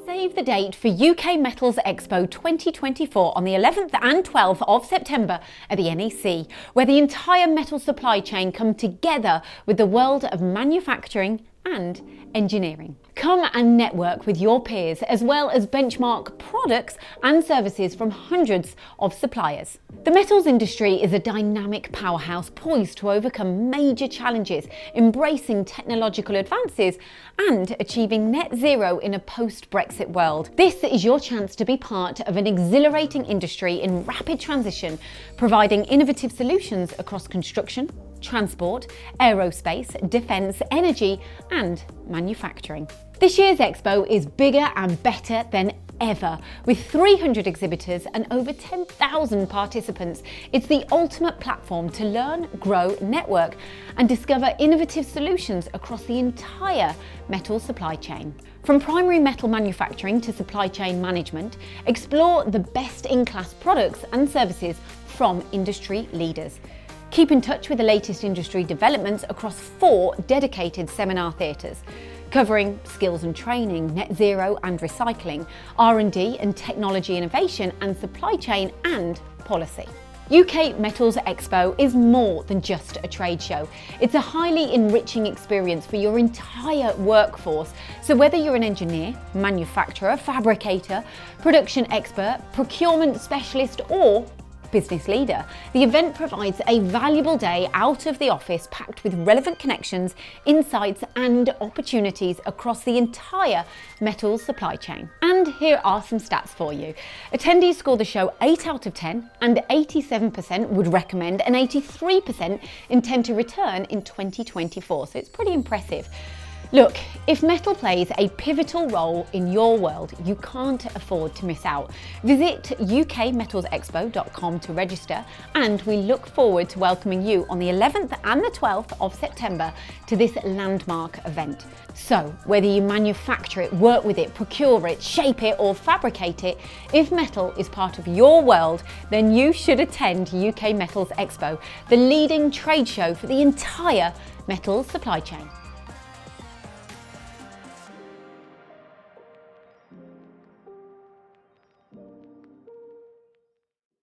Save the date for UK Metals Expo 2024 on the 11th and 12th of September at the NEC, where the entire metal supply chain come together with the world of manufacturing and engineering. Come and network with your peers, as well as benchmark products and services from hundreds of suppliers. The metals industry is a dynamic powerhouse poised to overcome major challenges, embracing technological advances and achieving net zero in a post-Brexit world. This is your chance to be part of an exhilarating industry in rapid transition, providing innovative solutions across construction, transport, aerospace, defence, energy and manufacturing. This year's Expo is bigger and better than ever, with 300 exhibitors and over 10,000 participants. It's the ultimate platform to learn, grow, network and discover innovative solutions across the entire metal supply chain. From primary metal manufacturing to supply chain management, explore the best-in-class products and services from industry leaders. Keep in touch with the latest industry developments across 4 dedicated seminar theatres, covering skills and training, net zero and recycling, R&D and technology innovation, and supply chain and policy. UK Metals Expo is more than just a trade show. It's a highly enriching experience for your entire workforce. So whether you're an engineer, manufacturer, fabricator, production expert, procurement specialist or business leader, the event provides a valuable day out of the office packed with relevant connections, insights and opportunities across the entire metals supply chain. And here are some stats for you. Attendees score the show 8 out of 10 and 87% would recommend and 83% intend to return in 2024. So it's pretty impressive. Look, if metal plays a pivotal role in your world, you can't afford to miss out. Visit ukmetalsexpo.com to register, and we look forward to welcoming you on the 11th and the 12th of September to this landmark event. So, whether you manufacture it, work with it, procure it, shape it or fabricate it, if metal is part of your world, then you should attend UK Metals Expo, the leading trade show for the entire metals supply chain.